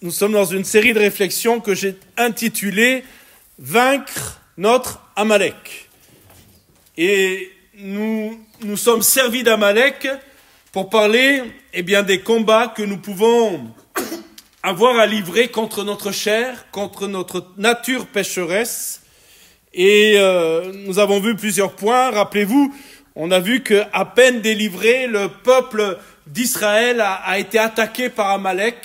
nous sommes dans une série de réflexions que j'ai intitulée « Vaincre notre Amalek ». Et nous sommes servis d'Amalek pour parler des combats que nous pouvons avoir à livrer contre notre chair, contre notre nature pécheresse. Et nous avons vu plusieurs points. Rappelez-vous, on a vu qu'à peine délivré, le peuple d'Israël a été attaqué par Amalek,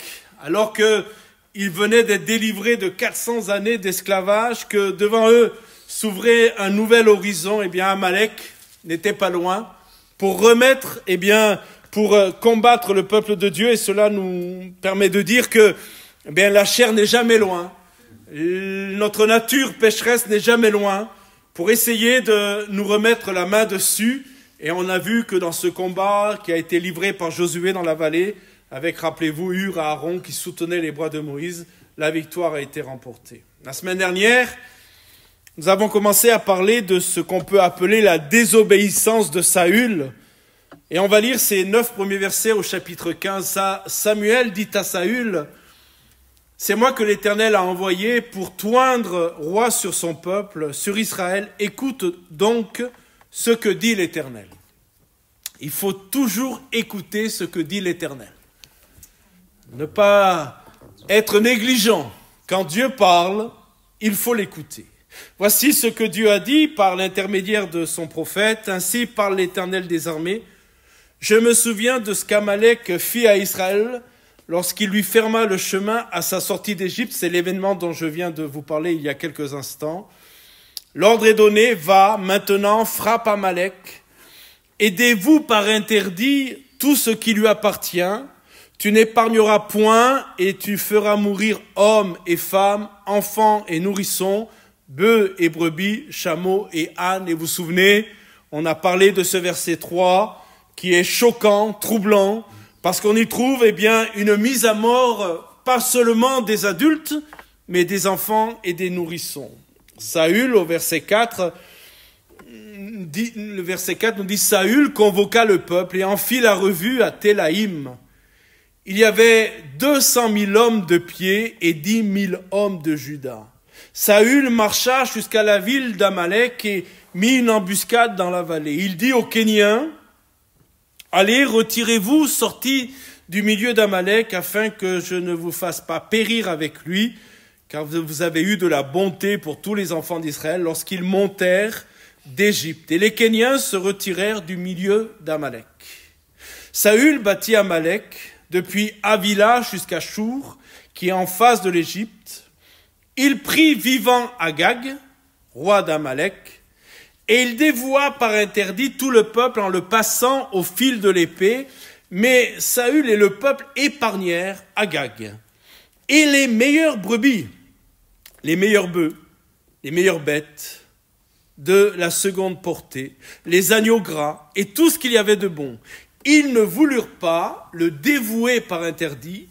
alors qu'ils venaient d'être délivrés de 400 années d'esclavage, que devant eux s'ouvrait un nouvel horizon. Amalek n'était pas loin pour remettre, pour combattre le peuple de Dieu. Et cela nous permet de dire que la chair n'est jamais loin. Notre nature pécheresse n'est jamais loin pour essayer de nous remettre la main dessus. Et on a vu que dans ce combat qui a été livré par Josué dans la vallée, avec, rappelez-vous, Hur et Aaron qui soutenaient les bras de Moïse, la victoire a été remportée. La semaine dernière, nous avons commencé à parler de ce qu'on peut appeler la désobéissance de Saül. Et on va lire ces 9 premiers versets au chapitre 15. Samuel dit à Saül: « C'est moi que l'Éternel a envoyé pour t'oindre roi sur son peuple, sur Israël. Écoute donc ce que dit l'Éternel. » Il faut toujours écouter ce que dit l'Éternel. Ne pas être négligent. Quand Dieu parle, il faut l'écouter. Voici ce que Dieu a dit par l'intermédiaire de son prophète. Ainsi parle l'Éternel des armées. Je me souviens de ce qu'Amalek fit à Israël lorsqu'il lui ferma le chemin à sa sortie d'Égypte. C'est l'événement dont je viens de vous parler il y a quelques instants. L'ordre est donné, va, maintenant, frappe Amalek. Aidez-vous par interdit tout ce qui lui appartient. Tu n'épargneras point et tu feras mourir hommes et femmes, enfants et nourrissons, bœufs et brebis, chameaux et ânes. Et vous vous souvenez, on a parlé de ce verset 3 qui est choquant, troublant, parce qu'on y trouve une mise à mort, pas seulement des adultes, mais des enfants et des nourrissons. Saül, au verset 4, le verset 4 nous dit « Saül convoqua le peuple et en fit la revue à Télaïm. Il y avait 200 000 hommes de pied et 10 000 hommes de Juda. Saül marcha jusqu'à la ville d'Amalek et mit une embuscade dans la vallée. Il dit aux Kéniens: « Allez, retirez-vous, sortis du milieu d'Amalek, afin que je ne vous fasse pas périr avec lui, car vous avez eu de la bonté pour tous les enfants d'Israël lorsqu'ils montèrent d'Égypte. » Et les Kéniens se retirèrent du milieu d'Amalek. Saül bâtit Amalek depuis Havila jusqu'à Chour, qui est en face de l'Égypte. Il prit vivant Agag, roi d'Amalek, et il dévoua par interdit tout le peuple en le passant au fil de l'épée. Mais Saül et le peuple épargnèrent Agag. Et les meilleures brebis, les meilleurs bœufs, les meilleures bêtes de la seconde portée, les agneaux gras et tout ce qu'il y avait de bon, ils ne voulurent pas le dévouer par interdit,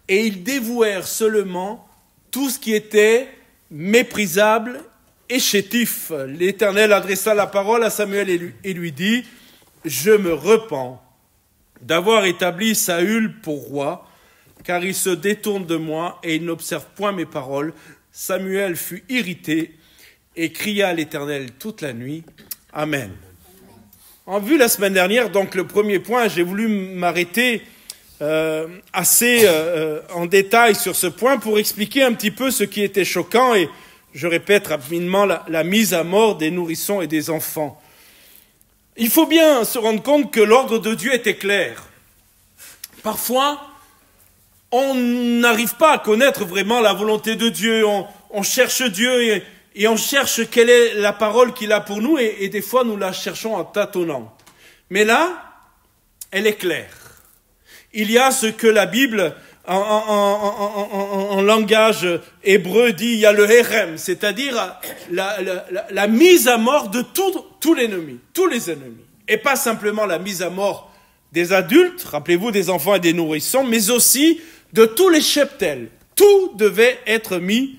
et ils dévouèrent seulement tout ce qui était méprisable et chétif. L'Éternel adressa la parole à Samuel et lui dit: « Je me repens d'avoir établi Saül pour roi, car il se détourne de moi et il n'observe point mes paroles. » Samuel fut irrité et cria à l'Éternel toute la nuit. Amen. En vue la semaine dernière, donc le premier point, j'ai voulu m'arrêter assez en détail sur ce point pour expliquer un petit peu ce qui était choquant, et je répète rapidement la mise à mort des nourrissons et des enfants. Il faut bien se rendre compte que l'ordre de Dieu était clair. Parfois, on n'arrive pas à connaître vraiment la volonté de Dieu, on cherche Dieu et on cherche quelle est la parole qu'il a pour nous, et des fois nous la cherchons en tâtonnant. Mais là, elle est claire. Il y a ce que la Bible, en langage hébreu, dit, il y a le hérem, c'est-à-dire la mise à mort de tous les ennemis. Et pas simplement la mise à mort des adultes, rappelez-vous, des enfants et des nourrissons, mais aussi de tous les cheptels. Tout devait être mis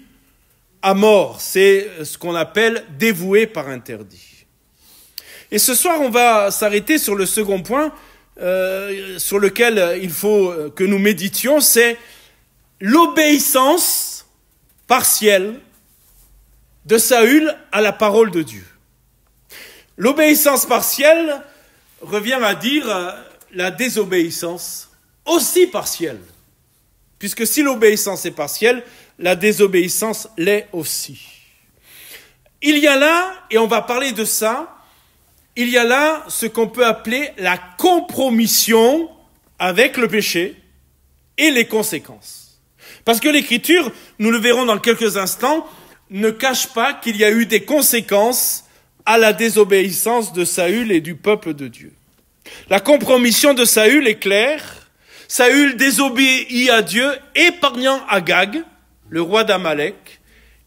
à mort. C'est ce qu'on appelle dévoué par interdit. Et ce soir, on va s'arrêter sur le second point sur lequel il faut que nous méditions, c'est l'obéissance partielle de Saül à la parole de Dieu. L'obéissance partielle revient à dire la désobéissance aussi partielle. Puisque si l'obéissance est partielle, la désobéissance l'est aussi. Il y a là, et on va parler de ça, il y a là ce qu'on peut appeler la compromission avec le péché et les conséquences. Parce que l'Écriture, nous le verrons dans quelques instants, ne cache pas qu'il y a eu des conséquences à la désobéissance de Saül et du peuple de Dieu. La compromission de Saül est claire. Saül désobéit à Dieu, épargnant Agag, le roi d'Amalek,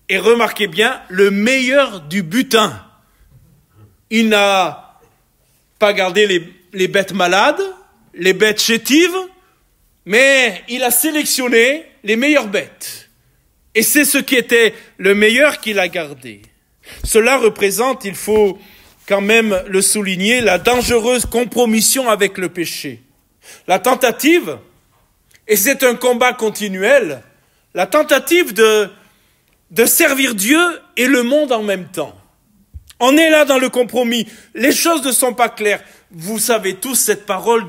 et remarquez bien, le meilleur du butin. Il n'a pas gardé les bêtes malades, les bêtes chétives, mais il a sélectionné les meilleures bêtes. Et c'est ce qui était le meilleur qu'il a gardé. Cela représente, il faut quand même le souligner, la dangereuse compromission avec le péché. La tentative, et c'est un combat continuel, la tentative de servir Dieu et le monde en même temps. On est là dans le compromis. Les choses ne sont pas claires. Vous savez tous cette parole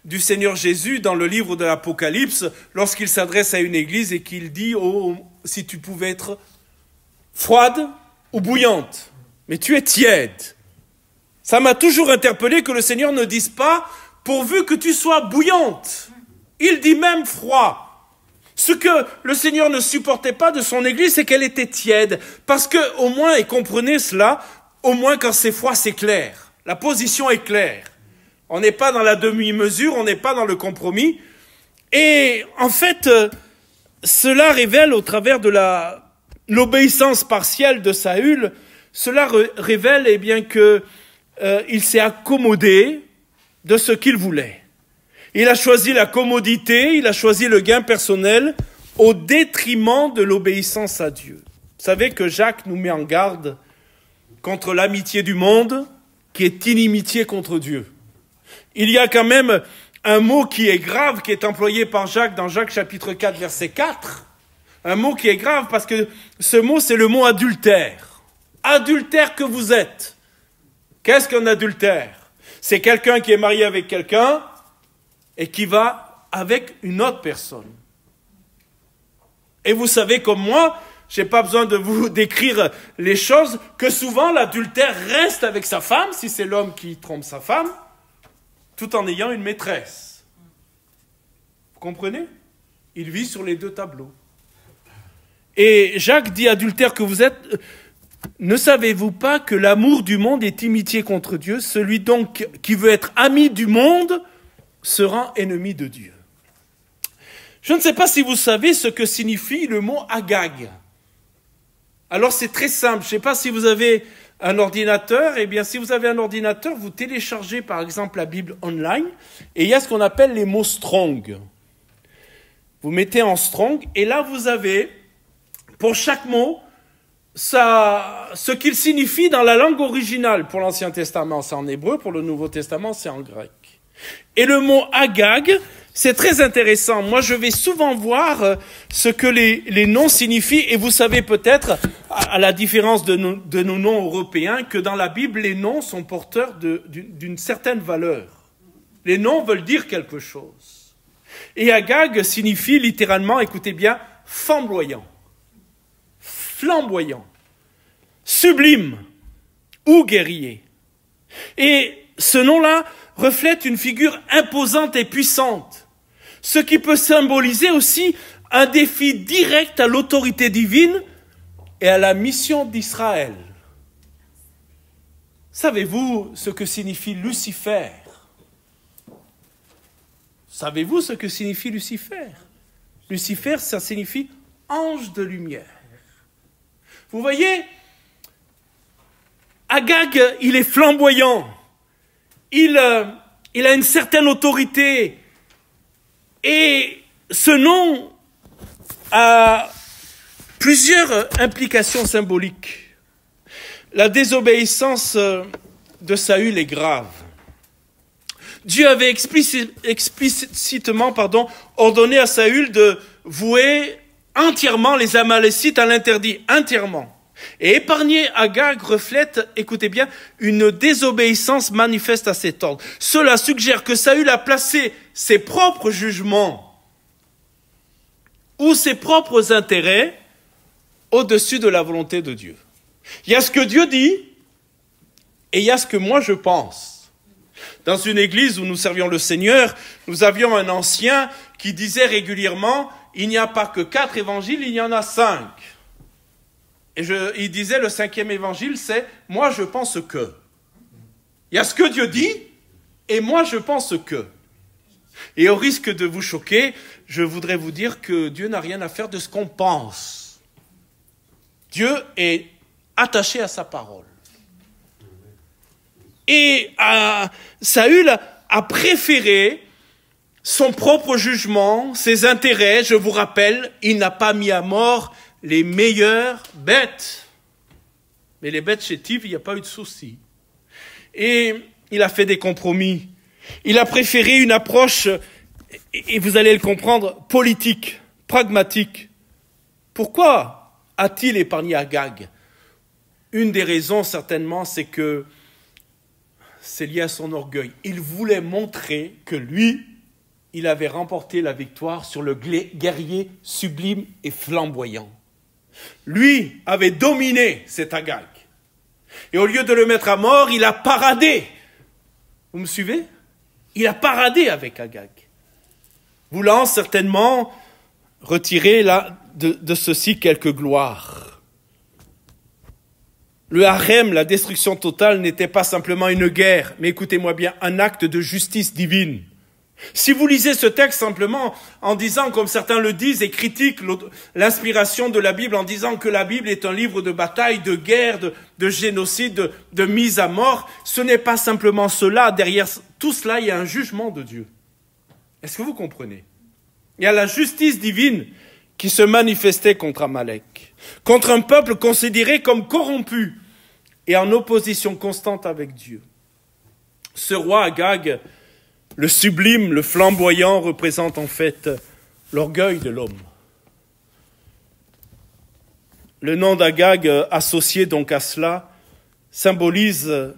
du Seigneur Jésus dans le livre de l'Apocalypse, lorsqu'il s'adresse à une église et qu'il dit « Oh, si tu pouvais être froide ou bouillante, mais tu es tiède. » Ça m'a toujours interpellé que le Seigneur ne dise pas « pourvu que tu sois bouillante ». Il dit même froid. Ce que le Seigneur ne supportait pas de son église, c'est qu'elle était tiède. Parce que, au moins, et comprenez cela, au moins quand c'est froid, c'est clair. La position est claire. On n'est pas dans la demi-mesure, on n'est pas dans le compromis. Et en fait, cela révèle au travers de l'obéissance partielle de Saül, cela révèle eh bien que il s'est accommodé de ce qu'il voulait. Il a choisi la commodité, il a choisi le gain personnel au détriment de l'obéissance à Dieu. Vous savez que Jacques nous met en garde contre l'amitié du monde qui est inimitié contre Dieu. Il y a quand même un mot qui est grave, qui est employé par Jacques dans Jacques chapitre 4, verset 4. Un mot qui est grave parce que ce mot, c'est le mot adultère. Adultère que vous êtes. Qu'est-ce qu'un adultère? C'est quelqu'un qui est marié avec quelqu'un et qui va avec une autre personne. Et vous savez comme moi, je n'ai pas besoin de vous décrire les choses, que souvent l'adultère reste avec sa femme, si c'est l'homme qui trompe sa femme, tout en ayant une maîtresse. Vous comprenez? Il vit sur les deux tableaux. Et Jacques dit, adultère que vous êtes, ne savez-vous pas que l'amour du monde est inimitié contre Dieu? Celui donc qui veut être ami du monde se rend ennemi de Dieu. Je ne sais pas si vous savez ce que signifie le mot Agag. Alors c'est très simple, je ne sais pas si vous avez un ordinateur, eh bien si vous avez un ordinateur, vous téléchargez par exemple la Bible online, et il y a ce qu'on appelle les mots strong. Vous mettez en strong, et là vous avez, pour chaque mot, ce qu'il signifie dans la langue originale. Pour l'Ancien Testament, c'est en hébreu, pour le Nouveau Testament, c'est en grec. Et le mot Agag, c'est très intéressant. Moi, je vais souvent voir ce que les noms signifient. Et vous savez peut-être, à la différence de nos noms européens, que dans la Bible, les noms sont porteurs d'une certaine valeur. Les noms veulent dire quelque chose. Et Agag signifie littéralement, écoutez bien, flamboyant, flamboyant, sublime ou guerrier. Et ce nom-là reflète une figure imposante et puissante, ce qui peut symboliser aussi un défi direct à l'autorité divine et à la mission d'Israël. Savez-vous ce que signifie Lucifer? Savez-vous ce que signifie Lucifer? Lucifer, ça signifie ange de lumière. Vous voyez, Agag, il est flamboyant. Il a une certaine autorité. Et ce nom a plusieurs implications symboliques. La désobéissance de Saül est grave. Dieu avait explicitement ordonné à Saül vouer entièrement les Amalécites à l'interdit, entièrement. Et épargner Agag reflète, écoutez bien, une désobéissance manifeste à cet ordre. Cela suggère que Saül a placé ses propres jugements ou ses propres intérêts au-dessus de la volonté de Dieu. Il y a ce que Dieu dit et il y a ce que moi je pense. Dans une église où nous servions le Seigneur, nous avions un ancien qui disait régulièrement « Il n'y a pas que 4 évangiles, il y en a 5 ». Et il disait, le 5e évangile, c'est « moi je pense que ». Il y a ce que Dieu dit, et moi je pense que. Et au risque de vous choquer, je voudrais vous dire que Dieu n'a rien à faire de ce qu'on pense. Dieu est attaché à sa parole. Et Saül a préféré son propre jugement, ses intérêts. Je vous rappelle, il n'a pas mis à mort les meilleures bêtes. Mais les bêtes chétives, il n'y a pas eu de souci. Et il a fait des compromis. Il a préféré une approche, et vous allez le comprendre, politique, pragmatique. Pourquoi a-t-il épargné Agag? Une des raisons, certainement, c'est que c'est lié à son orgueil. Il voulait montrer que lui, il avait remporté la victoire sur le guerrier sublime et flamboyant. Lui avait dominé cet Agag. Et au lieu de le mettre à mort, il a paradé. Vous me suivez? Il a paradé avec Agag. Voulant certainement retirer de ceci quelques gloires. Le harem, la destruction totale, n'était pas simplement une guerre, mais écoutez-moi bien, un acte de justice divine. Si vous lisez ce texte simplement en disant, comme certains le disent et critiquent l'inspiration de la Bible en disant que la Bible est un livre de bataille, de guerre, de génocide, de mise à mort, ce n'est pas simplement cela. Derrière tout cela, il y a un jugement de Dieu. Est-ce que vous comprenez? Il y a la justice divine qui se manifestait contre Amalek, contre un peuple considéré comme corrompu et en opposition constante avec Dieu. Ce roi Agag, le sublime, le flamboyant, représente en fait l'orgueil de l'homme. Le nom d'Agag, associé donc à cela, symbolise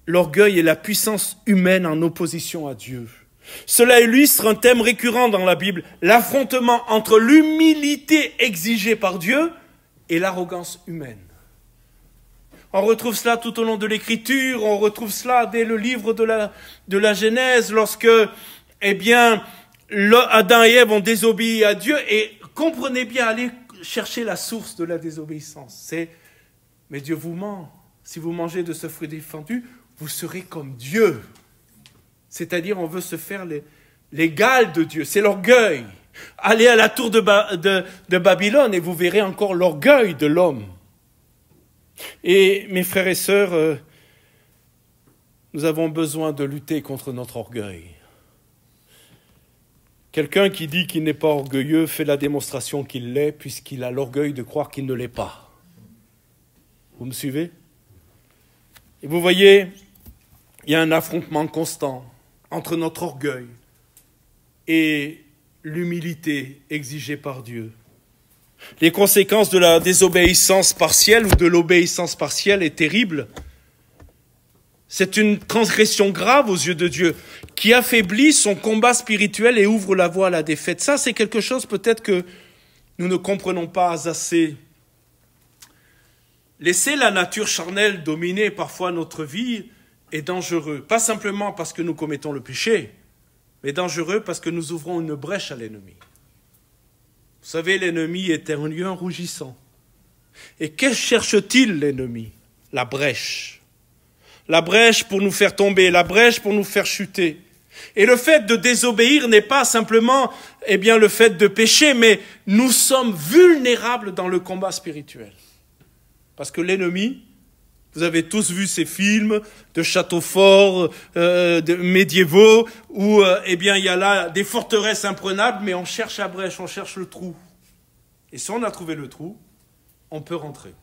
l'orgueil et la puissance humaine en opposition à Dieu. Cela illustre un thème récurrent dans la Bible, l'affrontement entre l'humilité exigée par Dieu et l'arrogance humaine. On retrouve cela tout au long de l'Écriture, on retrouve cela dès le livre de la Genèse, lorsque, Adam et Ève ont désobéi à Dieu, et comprenez bien, allez chercher la source de la désobéissance. C'est, mais Dieu vous ment, si vous mangez de ce fruit défendu, vous serez comme Dieu. C'est-à-dire, on veut se faire l'égal de Dieu, c'est l'orgueil. Allez à la tour de Babylone et vous verrez encore l'orgueil de l'homme. Et mes frères et sœurs, nous avons besoin de lutter contre notre orgueil. Quelqu'un qui dit qu'il n'est pas orgueilleux fait la démonstration qu'il l'est, puisqu'il a l'orgueil de croire qu'il ne l'est pas. Vous me suivez? Et vous voyez, il y a un affrontement constant entre notre orgueil et l'humilité exigée par Dieu. Les conséquences de la désobéissance partielle ou de l'obéissance partielle est terrible. C'est une transgression grave aux yeux de Dieu qui affaiblit son combat spirituel et ouvre la voie à la défaite. Ça, c'est quelque chose peut-être que nous ne comprenons pas assez. Laisser la nature charnelle dominer parfois notre vie est dangereux. Pas simplement parce que nous commettons le péché, mais dangereux parce que nous ouvrons une brèche à l'ennemi. Vous savez, l'ennemi est un lion rougissant. Et que cherche-t-il, l'ennemi? La brèche. La brèche pour nous faire tomber, la brèche pour nous faire chuter. Et le fait de désobéir n'est pas simplement le fait de pécher, mais nous sommes vulnérables dans le combat spirituel. Parce que l'ennemi, vous avez tous vu ces films de châteaux forts, de médiévaux, où il y a là des forteresses imprenables, mais on cherche la brèche, on cherche le trou. Et si on a trouvé le trou, on peut rentrer.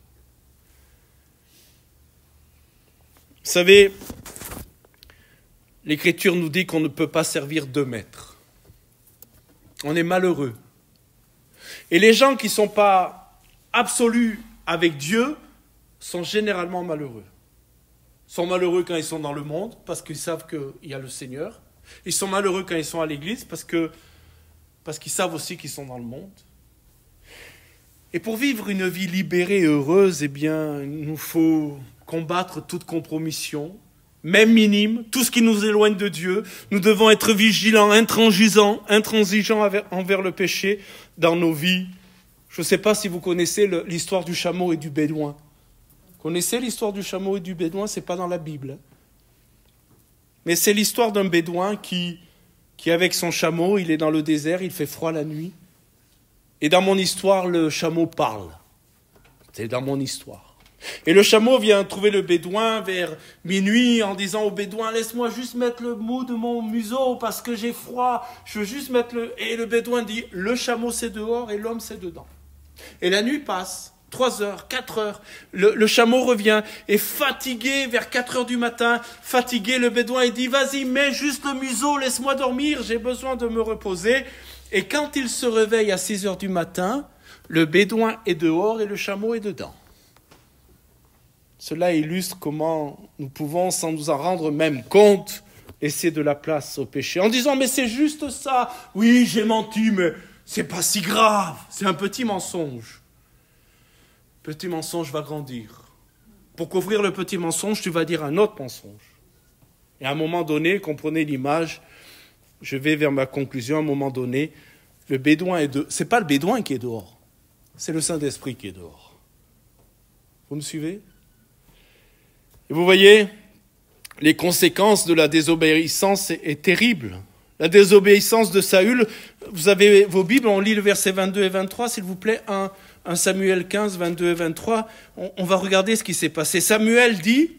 Vous savez, l'Écriture nous dit qu'on ne peut pas servir deux maîtres. On est malheureux Et les gens qui ne sont pas absolus avec Dieu sont généralement malheureux. Ils sont malheureux quand ils sont dans le monde, parce qu'ils savent qu'il y a le Seigneur. Ils sont malheureux quand ils sont à l'église, parce qu'ils savent aussi qu'ils sont dans le monde. Et pour vivre une vie libérée et heureuse, eh bien, il nous faut combattre toute compromission, même minime, tout ce qui nous éloigne de Dieu. Nous devons être vigilants, intransigeants envers le péché dans nos vies. Je ne sais pas si vous connaissez l'histoire du chameau et du bédouin. Vous connaissez l'histoire du chameau et du bédouin? Ce n'est pas dans la Bible. Mais c'est l'histoire d'un bédouin qui, avec son chameau, il est dans le désert, il fait froid la nuit. Et dans mon histoire, le chameau parle. C'est dans mon histoire. Et le chameau vient trouver le bédouin vers minuit en disant au bédouin, laisse-moi juste mettre le mot de mon museau parce que j'ai froid. Je veux juste mettre le... Et le bédouin dit, le chameau c'est dehors et l'homme c'est dedans. Et la nuit passe. 3 heures, 4 heures, le chameau revient, et fatigué, vers 4 heures du matin, fatigué, le bédouin, il dit, vas-y, mets juste le museau, laisse-moi dormir, j'ai besoin de me reposer. Et quand il se réveille à 6 heures du matin, le bédouin est dehors et le chameau est dedans. Cela illustre comment nous pouvons, sans nous en rendre même compte, laisser de la place au péché, en disant, mais c'est juste ça, oui, j'ai menti, mais c'est pas si grave, c'est un petit mensonge. Petit mensonge va grandir. Pour couvrir le petit mensonge, tu vas dire un autre mensonge. Et à un moment donné, comprenez l'image, je vais vers ma conclusion, à un moment donné, le bédouin est dehors. Ce n'est pas le bédouin qui est dehors, c'est le Saint-Esprit qui est dehors. Vous me suivez? Et vous voyez, les conséquences de la désobéissance est terrible. La désobéissance de Saül, vous avez vos Bibles, on lit le verset 22 et 23, s'il vous plaît, 1 Samuel 15, 22 et 23, on va regarder ce qui s'est passé. Samuel dit,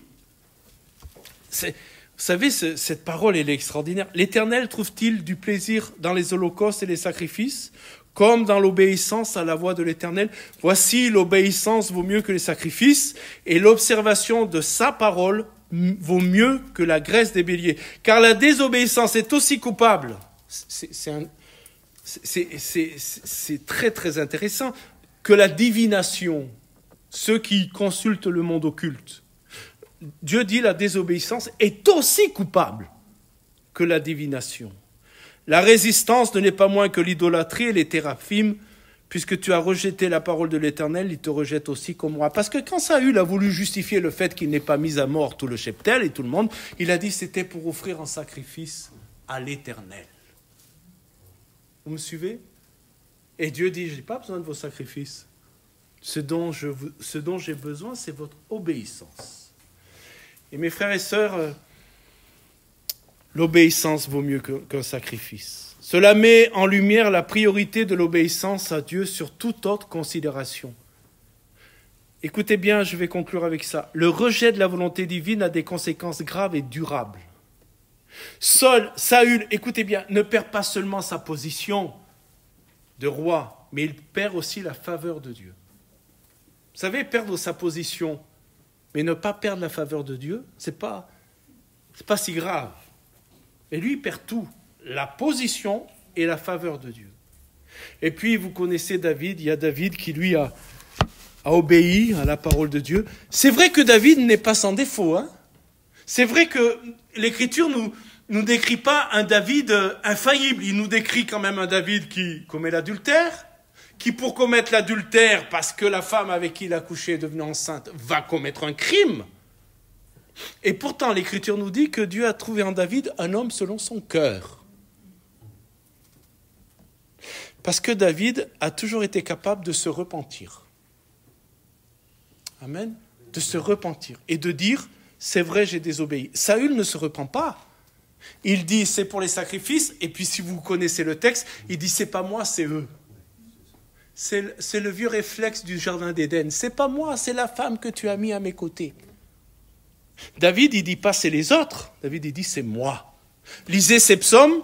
vous savez, cette parole, elle est extraordinaire. L'Éternel trouve-t-il du plaisir dans les holocaustes et les sacrifices, comme dans l'obéissance à la voix de l'Éternel? Voici, l'obéissance vaut mieux que les sacrifices, et l'observation de sa parole vaut mieux que la graisse des béliers. Car la désobéissance est aussi coupable. C'est très très intéressant. Que la divination, ceux qui consultent le monde occulte. Dieu dit la désobéissance est aussi coupable que la divination. La résistance ne l'est pas moins que l'idolâtrie et les théraphimes, puisque tu as rejeté la parole de l'Éternel, il te rejette aussi comme moi. Parce que quand Saül a voulu justifier le fait qu'il n'ait pas mis à mort tout le cheptel et tout le monde, il a dit c'était pour offrir un sacrifice à l'Éternel. Vous me suivez? Et Dieu dit, je n'ai pas besoin de vos sacrifices. Ce dont j'ai besoin, c'est votre obéissance. Et mes frères et sœurs, l'obéissance vaut mieux qu'un sacrifice. Cela met en lumière la priorité de l'obéissance à Dieu sur toute autre considération. Écoutez bien, je vais conclure avec ça. Le rejet de la volonté divine a des conséquences graves et durables. Saül, écoutez bien, ne perd pas seulement sa position de roi, mais il perd aussi la faveur de Dieu. Vous savez, perdre sa position, mais ne pas perdre la faveur de Dieu, c'est pas si grave. Et lui, il perd tout, la position et la faveur de Dieu. Et puis, vous connaissez David, il y a David qui, lui, a obéi à la parole de Dieu. C'est vrai que David n'est pas sans défaut, hein. C'est vrai que l'Écriture nous décrit pas un David infaillible. Il nous décrit quand même un David qui commet l'adultère, qui pour commettre l'adultère, parce que la femme avec qui il a couché est devenue enceinte, va commettre un crime. Et pourtant, l'Écriture nous dit que Dieu a trouvé en David un homme selon son cœur. Parce que David a toujours été capable de se repentir. Amen. De se repentir et de dire, c'est vrai, j'ai désobéi. Saül ne se repent pas. Il dit, c'est pour les sacrifices, et puis si vous connaissez le texte, il dit, c'est pas moi, c'est eux. C'est le vieux réflexe du jardin d'Éden. C'est pas moi, c'est la femme que tu as mis à mes côtés. David, il dit pas, c'est les autres. David, il dit, c'est moi. Lisez ces psaumes,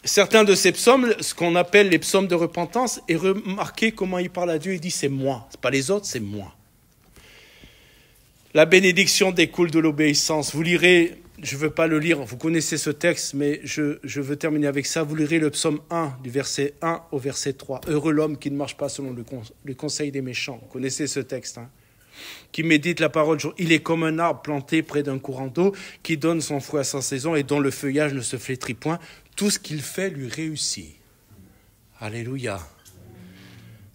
certains de ces psaumes, ce qu'on appelle les psaumes de repentance, et remarquez comment il parle à Dieu, il dit, c'est moi. C'est pas les autres, c'est moi. La bénédiction découle de l'obéissance. Vous lirez je ne veux pas le lire, vous connaissez ce texte, mais je veux terminer avec ça. Vous lirez le psaume 1, du verset 1 au verset 3. Heureux l'homme qui ne marche pas selon le conseil des méchants. Vous connaissez ce texte, hein? Qui médite la parole. Il est comme un arbre planté près d'un courant d'eau, qui donne son fruit à sa saison et dont le feuillage ne se flétrit point. Tout ce qu'il fait lui réussit. Alléluia.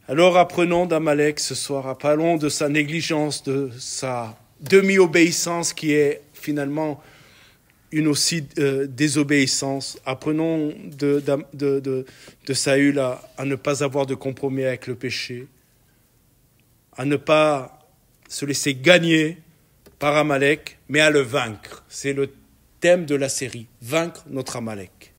Alors apprenons d'Amalek ce soir, parlons de sa négligence, de sa demi-obéissance qui est finalement une aussi désobéissance. Apprenons de Saül à ne pas avoir de compromis avec le péché, à ne pas se laisser gagner par Amalek, mais à le vaincre. C'est le thème de la série, vaincre notre Amalek.